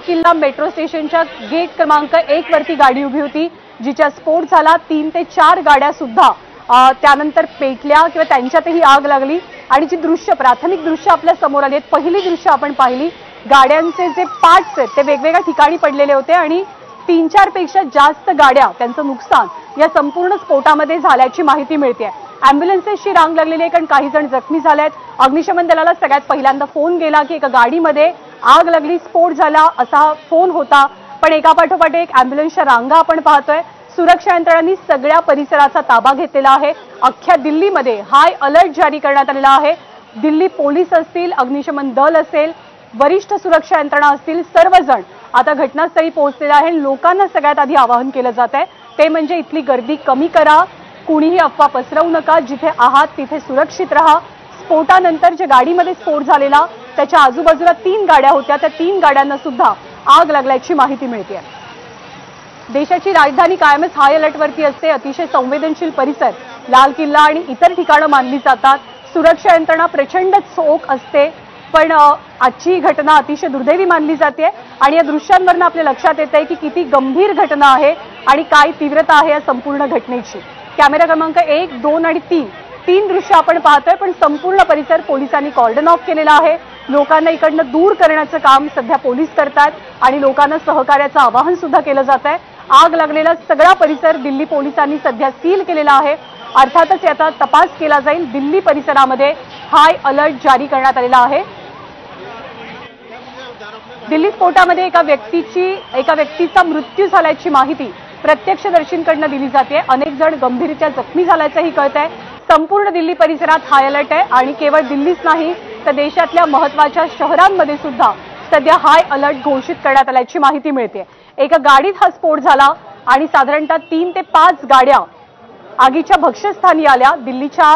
किल्ला मेट्रो स्टेशनच्या गेट क्रमांक 1 वरती गाडी उभी होती, जिचा स्फोट झाला। 3 ते 4 गाड्या सुद्धा त्यानंतर पेटल्या किंवा त्यांच्यातही आग लागली। आणि जी दृश्य प्राथमिक दृश्य आपल्या समोर आली आहेत, पहिली दृश्य आपण पाहिली, गाड्यांचे जे पार्ट्स आहेत ते वेगवेगळ्या ठिकाणी पडलेले होते आणि 3-4 पेक्षा जास्त गाड्या त्यांचं नुकसान या संपूर्ण स्फोटामध्ये झाल्याची माहिती मिळते। अँब्युलन्सेसची रांग लागलेली आहे, कारण काही जण जखमी झाले आहेत। अग्निशमन दलाला सगळ्यात पहिल्यांदा फोन गेला की एका गाडीमध्ये आग लागली, स्फोट झाला असा फोन होता। पण एकापाठोपाठ एक अँब्युलन्सच्या रांगा आपण पाहतोय। सुरक्षा यंत्रणांनी सगळ्या परिसराचा ताबा घेतलेला आहे। अख्ख्या दिल्लीमध्ये हाय अलर्ट जारी करण्यात आलेला आहे। दिल्ली पोलीस असतील, अग्निशमन दल असेल, वरिष्ठ सुरक्षा यंत्रणा असतील, सर्वजण आता घटनास्थळी पोहोचलेले आहे। लोकांना सगळ्यात आधी आवाहन केलं जात आहे ते म्हणजे इथली गर्दी कमी करा, कुणीही अफवा पसरवू नका, जिथे आहात तिथे सुरक्षित राहा। स्फोटानंतर जे गाडीमध्ये स्फोट झालेला त्याच्या आजूबाजूला 3 गाड्या होत्या, त्या 3 गाड्यांना सुद्धा आग लागल्याची माहिती मिळते। देशाची राजधानी कायमच हाय अलर्टवरती असते। अतिशय संवेदनशील परिसर, लाल किल्ला आणि इतर ठिकाणं मानली जातात। सुरक्षा यंत्रणा प्रचंड चोख असते, पण आजची घटना अतिशय दुर्दैवी मानली जाते आणि या दृश्यांवरून आपल्या लक्षात येते की किती गंभीर घटना आहे आणि काय तीव्रता आहे या संपूर्ण घटनेची। कॅमेरा क्रमांक 1, 2 आणि 3 दृश्य आपण पाहतोय, पण संपूर्ण परिसर पोलिसांनी कॉर्डन ऑफ केलेला आहे। लोकांना इकडनं दूर करण्याचं काम सध्या पोलीस करतात आणि लोकांना सहकार्याचं आवाहन सुद्धा केलं जात आहे। आग लागलेला सगळा परिसर दिल्ली पोलिसांनी सध्या सील केलेला आहे। अर्थातच याचा तपास केला जाईल। दिल्ली परिसरामध्ये हाय अलर्ट जारी करण्यात आलेला आहे। दिल्ली स्फोटामध्ये एका व्यक्तीचा मृत्यू झाल्याची माहिती प्रत्यक्षदर्शींकडून दिली जाते। अनेक जण गंभीररित्या जखमी झाल्याचंही कळतंय। संपूर्ण दिल्ली परिसरात हाय अलर्ट आहे आणि केवळ दिल्लीच नाही तर देशातल्या महत्त्वाच्या शहरांमध्ये सुद्धा सध्या हाय अलर्ट घोषित करण्यात आल्याची माहिती मिळते। एका गाडीत हा स्फोट झाला आणि साधारणतः 3 ते 5 गाड्या आगीच्या भक्ष्यस्थानी आल्या। दिल्लीच्या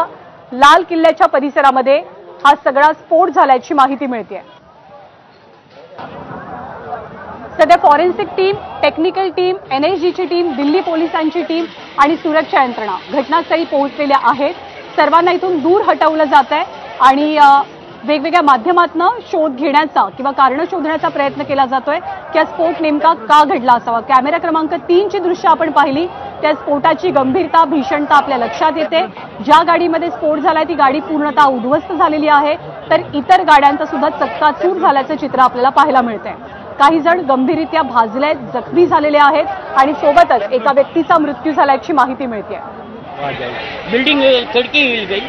लाल किल्ल्याच्या परिसरामध्ये हा सगळा स्फोट झाल्याची माहिती मिळते। सध्या फॉरेन्सिक टीम, टेक्निकल टीम, एनएसजीची टीम, दिल्ली पोलिसांची टीम आणि सुरक्षा यंत्रणा घटनास्थळी पोहोचलेल्या आहेत। सर्वांना इथून दूर हटवलं जात आहे आणि वेगवेगळ्या माध्यमातून शोध घेण्याचा किंवा कारण शोधण्याचा प्रयत्न केला जातोय की हा स्फोट नेमका का घडला असावा। कॅमेरा क्रमांक 3 ची दृश्य आपण पाहिली, त्या स्फोटाची गंभीरता, भीषणता आपल्या लक्षात येते। ज्या गाडीमध्ये स्फोट झालाय ती गाडी पूर्णतः उद्ध्वस्त झालेली आहे, तर इतर गाड्यांचा सुद्धा चक्काचूर झाल्याचं चित्र आपल्याला पाहायला मिळतंय। काही जण गंभीररित्या भाजले, जखमी झालेले आहेत आणि सोबतच एका व्यक्तीचा मृत्यू झाल्याची माहिती मिळते। बिल्डिंग खिड़की हिल गई,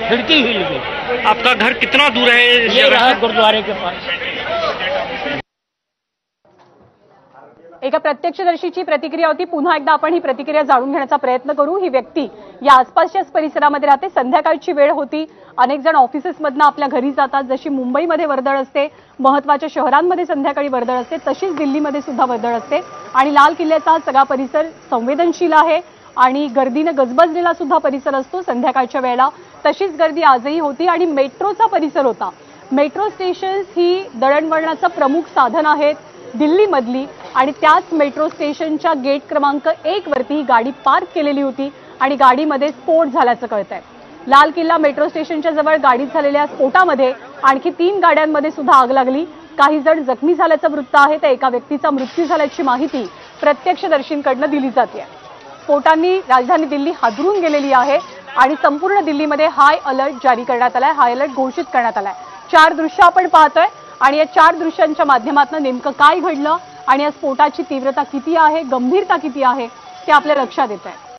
खिड़की हिल गई। आपका घर कितना दूर है? ये रहा गुरुद्वारे के पास। एका प्रत्यक्षदर्शीची प्रतिक्रिया होती। पुन्हा एकदा आपण ही प्रतिक्रिया जाणून घेण्याचा प्रयत्न करू। ही व्यक्ती या आसपासच्याच परिसरामध्ये राहते। संध्याकाळची वेळ होती, अनेक जण ऑफिसेसमधनं आपल्या घरी जातात। जशी मुंबईमध्ये वर्दळ असते, महत्त्वाच्या शहरांमध्ये संध्याकाळी वर्दळ असते, तशीच दिल्लीमध्ये सुद्धा वर्दळ असते आणि लाल किल्ल्याचा सगळा परिसर संवेदनशील आहे आणि गर्दीनं गजबजलेला सुद्धा परिसर असतो संध्याकाळच्या वेळेला। तशीच गर्दी आजही होती आणि मेट्रोचा परिसर होता। मेट्रो स्टेशन्स ही दळणवळणाचं प्रमुख साधन आहेत दिल्लीमधली आणि त्याच मेट्रो स्टेशनच्या गेट क्रमांक 1 वरती ही गाडी पार्क केलेली होती आणि गाडीमध्ये स्फोट झाल्याचं कळतंय। लाल किल्ला मेट्रो स्टेशनच्या जवळ गाडीत झालेल्या स्फोटामध्ये आणखी 3 गाड्यांमध्ये सुद्धा आग लागली। काही जण जखमी झाल्याचं वृत्त आहे, तर एका व्यक्तीचा मृत्यू झाल्याची माहिती प्रत्यक्षदर्शींकडून दिली जाते। स्फोटांनी राजधानी दिल्ली हादरून गेलेली आहे आणि संपूर्ण दिल्लीमध्ये हाय अलर्ट जारी करण्यात आलाय, हाय अलर्ट घोषित करण्यात आलाय। 4 दृश्य आपण पाहतोय आणि या 4 दृश्यांच्या माध्यमातून नेमकं काय घडलं आणि या स्फोटाची तीव्रता किती आहे, गंभीरता किती आहे ते आपल्या लक्षात येत आहे।